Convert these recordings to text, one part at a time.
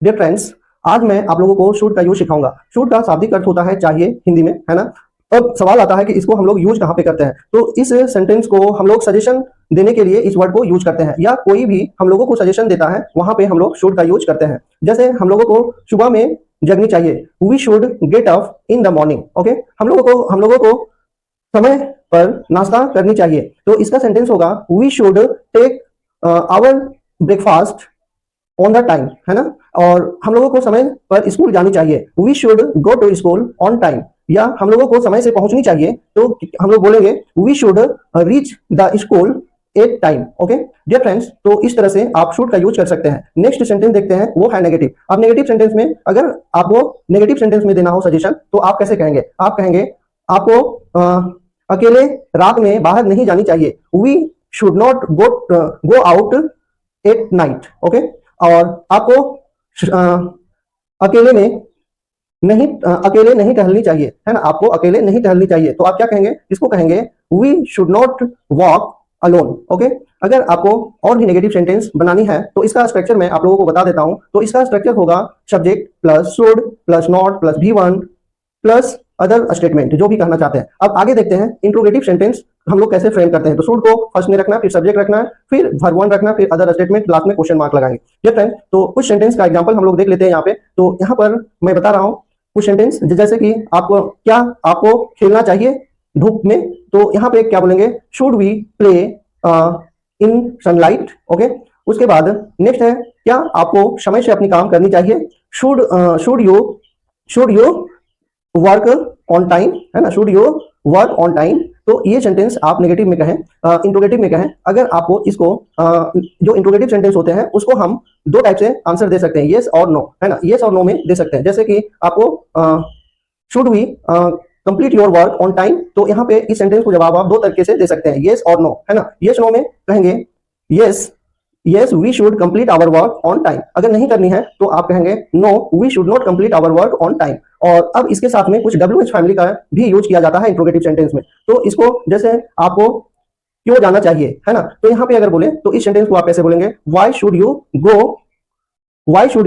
Dear friends, आज मैं आप लोगों को शुड का यूज सिखाऊंगा। शुड का शाब्दिक अर्थ होता है चाहिए हिंदी में, है ना। अब सवाल आता है कि इसको हम लोग यूज कहाँ पे करते हैं। तो इस सेंटेंस को हम लोग सजेशन देने के लिए इस वर्ड को यूज करते हैं, या कोई भी हम लोगों को सजेशन देता है वहां पे हम लोग शुड का यूज करते हैं। जैसे हम लोगों को सुबह में जगनी चाहिए, we should get up in the morning. Okay, हम लोगों को समय पर नाश्ता करनी चाहिए। तो इसका सेंटेंस होगा we should take our breakfast on the time, है ना। और हम लोगों को समय पर स्कूल जानी चाहिए, we should go to school on time. या हम लोगों को समय से पहुंचनी चाहिए तो हम लोग बोलेंगे we should reach the school at time. Okay dear friends, तो इस तरह से आप शुड का यूज कर सकते हैं। नेक्स्ट सेंटेंस देखते हैं, वो है नेगेटिव। अब नेगेटिव सेंटेंस में अगर आपको नेगेटिव सेंटेंस में देना हो सजेशन तो आप कैसे कहेंगे? आप कहेंगे आपको अकेले रात में बाहर नहीं जानी चाहिए, we should not go out at night. Okay, और आपको अकेले नहीं टहलनी चाहिए, है ना। आपको अकेले नहीं टहलनी चाहिए तो आप क्या कहेंगे? इसको कहेंगे we should not walk alone. Okay, अगर आपको और भी नेगेटिव सेंटेंस बनानी है तो इसका स्ट्रक्चर मैं आप लोगों को बता देता हूं। तो इसका स्ट्रक्चर होगा subject plus should plus not plus V1 plus other statement, जो भी कहना चाहते हैं। अब आगे देखते हैं इंट्रोगेटिव सेंटेंस हम लोग कैसे फ्रेम करते हैं। तो शुड को फर्स्ट में रखना, फिर सब्जेक्ट रखना, फिर वर्ब 1 रखना, फिर अदर स्टेटमेंट, लास्ट में क्वेश्चन मार्क लगाएंगे। ये फ्रेंड, तो कुछ सेंटेंस का एग्जांपल हम लोग देख लेते हैं यहाँ पे। तो यहाँ पर मैं बता रहा हूँ कुछ सेंटेंस, जैसे कि आपको खेलना चाहिए धूप में, तो यहाँ पे क्या बोलेंगे? Should we play in sunlight. Okay, उसके बाद नेक्स्ट है, क्या आपको समय से अपनी काम करनी चाहिए? Should you work on time, है ना। Should you work on time. तो ये सेंटेंस आप नेगेटिव में कहें, इंट्रोगेटिव में कहें। अगर आपको इसको जो इंट्रोगेटिव सेंटेंस होते हैं उसको हम दो टाइप से आंसर दे सकते हैं, येस और नो, है ना। येस और नो में दे सकते हैं। जैसे कि आपको should we complete your work on time, तो यहाँ पे इस सेंटेंस को जवाब आप दो तरीके से दे सकते हैं, येस और नो, है ना। येस नो में कहेंगे yes we should complete our work on time. अगर नहीं करनी है तो आप कहेंगे no we should not complete our work on time. और अब इसके साथ में कुछ WH फैमिली का भी यूज किया जाता है इंट्रोगेटिव सेंटेंस में। तो इसको जैसे आपको क्यों जाना चाहिए, है ना, तो यहाँ पे अगर बोले तो इस सेंटेंस को आप कैसे बोलेंगे? वाई शुड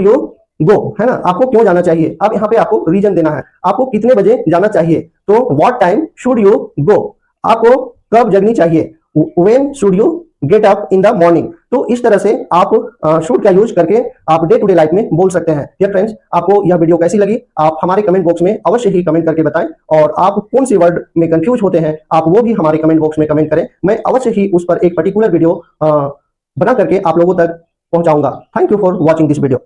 यू गो, है ना। आपको क्यों जाना चाहिए? अब यहाँ पे आपको रीजन देना है, आपको कितने बजे जाना चाहिए, तो what time should you go. आपको कब जगनी चाहिए, when should you get up in the morning. तो इस तरह से आप शुड का यूज करके आप डे टू डे लाइफ में बोल सकते हैं। डियर फ्रेंड्स, आपको यह वीडियो कैसी लगी आप हमारे कमेंट बॉक्स में अवश्य ही कमेंट करके बताएं। और आप कौन सी वर्ड में कंफ्यूज होते हैं आप वो भी हमारे कमेंट बॉक्स में कमेंट करें। मैं अवश्य ही उस पर एक पर्टिकुलर वीडियो बना करके आप लोगों तक पहुंचाऊंगा। Thank you for watching this video.